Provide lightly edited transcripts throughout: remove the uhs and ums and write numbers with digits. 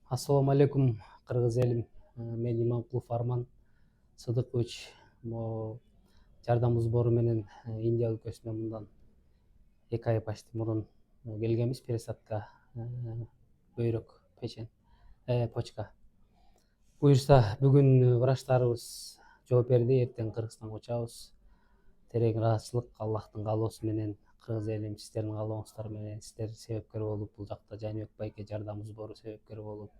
Ассаламу алейкум, кыргыз элим. Мен Иманкулов Арман Сыдыкович. Могу жардам сбору менен Индия өлкөсүнө мындан 2 ай почти мурун келгенбиз пересадка бөйрөк печень почка. Буюрса бүгүн врачтарыбыз жооп берди, эртең Кыргызстанга учабыз. Терең ыраазычылык, Аллахтын каалоосу менен, кыргыз элим сиздердин каалооңуздар менен, сиздер себепкер болуп, бул жакта Жаныбек байке жардам сбору себепкер болуп,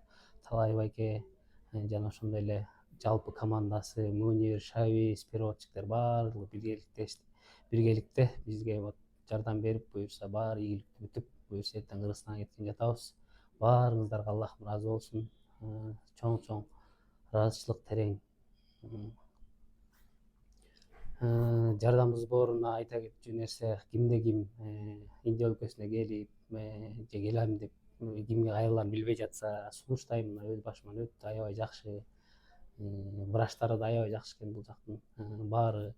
Талай байке жана ошондой эле жалпы командасы, Мунир, Шабиз, переводчиктер баардыгы биргеликте бизге вот жардам берип, буюрса баары ийгиликтүү бүтүп, буюрса эртең Кыргызстанга кеткенде жатабыз. Баарыңыздарга Аллахым ыраазы болсун. Чоң ыраазычылык терең. Жардам сборуна айта кетчү нерсе, кимде ким Индия өлкөсүнө келип же келем деп кимге кайрыларын билбей жатса, сунуштайм, мына өз башыман өттү, аябай жакшы. Врачтары да аябай жакшы экен, бул жактын баары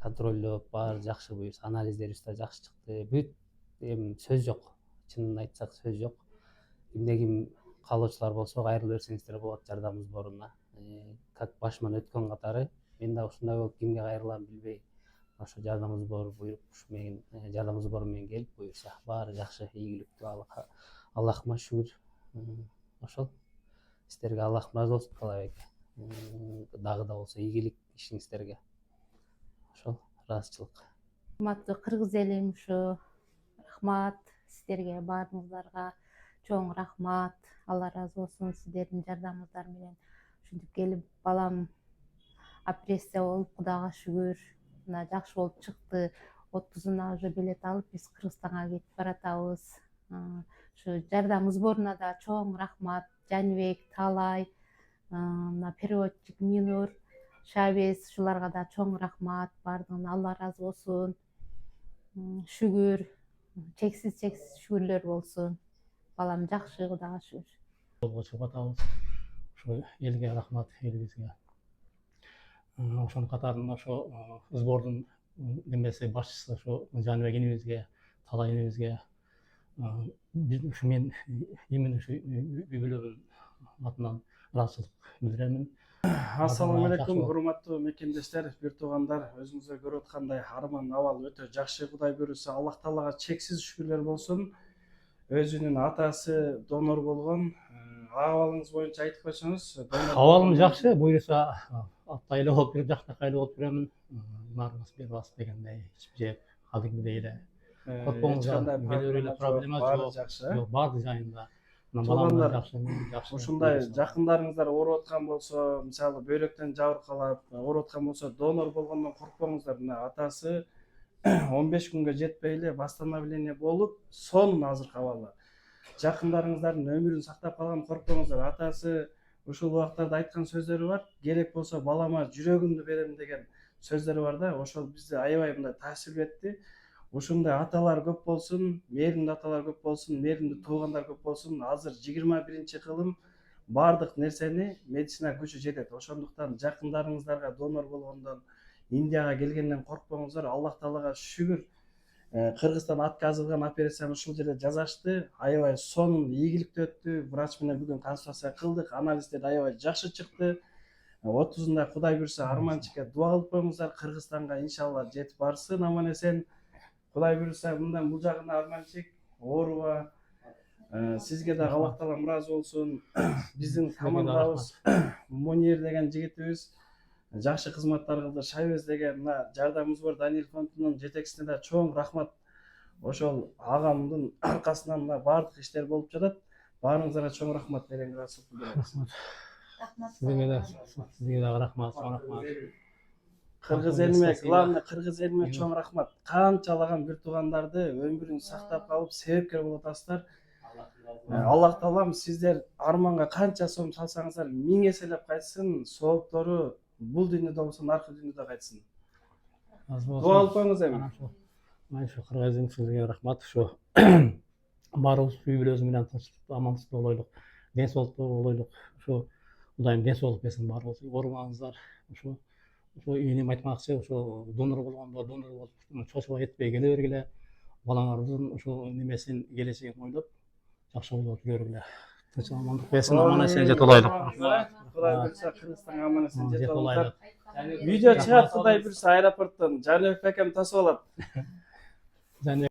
контролдоп, баары жакшы, буюрса анализдерибиз да жакшы чыкты. Бүт эми сөз жок, чынын айтсак сөз жок. Кимде ким каалоочулар болсо кайрыла берсеңиздер болот жардам сборуна. Как башыман өткөн катары мен да ушундай болуп кимге кайрыларын билбей ошо жардам сбору буйруп, ушу менен жардам сбору менен келип, буюрса баары жакшы, ийгиликтүү. Аллахыма шүгүр. Ошол сиздерге Аллахым ыраазы болсун, Талай байке. Дагы да болсо ийгилик ишиңиздерге. Ошол ыраазычылык. Урматтуу кыргыз элим, ушу рахмат сиздерге, баарыңыздарга чоң рахмат. Алла ыраазы болсун, сиздердин жардамыңыздар менен ушинтип келип балам операция болуп, Кудайга шүгүр, мына жакшы болуп чыкты. 30-уна уже билет алып биз Кыргызстанга кетип баратабыз. Ушу жардам сборуна да чоң рахмат. Жаныбек, Талай, мына переводчик Минур, Шабиз, ушуларга да чоң рахмат. Баардыгына Алла ыраазы болсун. Шүгүр, чексиз шүгүрлөр болсун. Балам жакшы, Кудайга шүгүр. Жолго чыгып атабыз. Ошо элге рахмат, элибизге. Ошонун катарында ошо сбордун немеси башчысы ошо Жаныбек инибизге, Талай инибизге, ушу мен именно ушу үй бүлөнүн атынан ыраазычылык билдиремин. Ассаламу алейкум, урматтуу мекендештер, бир туугандар. Өзүңүздөр көрүп аткандай Арман абал өтө жакшы. Кудай буйруса Аллах Таалага чексиз шүгүрлөр болсун. Өзүнүн атасы донор болгон. Абалыңыз боюнча айтып койсоңуз. Абалым жакшы, буюрса атта эле болуп жүрөм, жакта эле болуп жүрөмүн. Нарыбыз бербас дегендей, ичип жеп, кадимгидей эле. Коркпоңуздар, келе эле проблема жок, баардык жайында. Туугандар, ушундай жакындарыңыздар ооруп аткан болсо, мисалы бөйрөктөн жабыркалап ооруп аткан болсо, донор болгондон коркпоңуздар. Мына атасы 15 күнгө жетпей эле восстановление болуп, сонун азыркы абалы. Жакындарыңыздардын өмүрүн сактап калган, коркпоңуздар. Атасы ушул убактарда айткан сөздөрү бар. Керек болсо балама жүрөгүмдү берем деген сөздөрү бар да. Ошол бизди аябай мындай таасир этти. Ушундай аталар көп болсун, мээримдүү аталар көп болсун, мээримдүү туугандар көп болсун. Азыр 21-кылым баардык нерсени медицина күчү жетет. Ошондуктан жакындарыңыздарга донор болгондон, Индияга келгенден коркпоңуздар. Аллах Таалага шүгүр. Кыргызстан отказылган операцияны ушул жерде жасашты. Аябай сонун ийгиликтүү өттү. Врач менен бүгүн консультация кылдык. Анализдер аябай жакшы чыкты. 30-ында Кудай буйруса Арманчикке дуа кылып коюңуздар. Кыргызстанга иншалла жетип барсын аман эсен. Кудай буйруса мындан бул жагына Арманчик ооруба. Сизге да Аллах Таала ыраазы болсун. Биздин командабыз Мунир деген жигитибиз жакшы кызматтар кылды. Шабиз деген мына жардам сбор Даниил фондунун жетекчисине да чоң рахмат. Ошол агамдын аркасынан мына баардык иштер болуп жатат. Баарыңыздарга чоң рахмат берем. Сизге да рахмат. Кыргыз элиме, главный кыргыз элиме чоң рахмат. Канчалаган бир туугандарды өмүрүн сактап калып себепкер болуп атасыздар. Аллах Таалам сиздер Арманга канча сом салсаңыздар 1000 эселеп кайтсын. Сооптору бул дүйнөдө болсо, наркы дүйнөдө кайтсын. Дуа кылып коюңуз эми. Ошо кыргыз элим сизге рахмат. Ошо баарыбыз үй бүлөбүз менен тынчтыкта, амандыкта болойлук, ден соолукта болойлук. Ошо Кудайым ден соолук берсин баарыбыз. Оорубаңыздар. Ошо энем айтмакчы, ошо донор болгондо донор болуп чочуп этпей келе бергиле. Балаңардын ошо немесин, келечегин ойлоп, жакшы ойлоп жүрө бергиле. Тынчтык амандык берсин, аман эсен жете алайлык. Кудай буюрса Кыргызстанга аман эсен Жете жете алайлык. алыңыздар. Видео чыгат Кудай буюрса аэропорттон Жаныбек акам тосуп алат. Және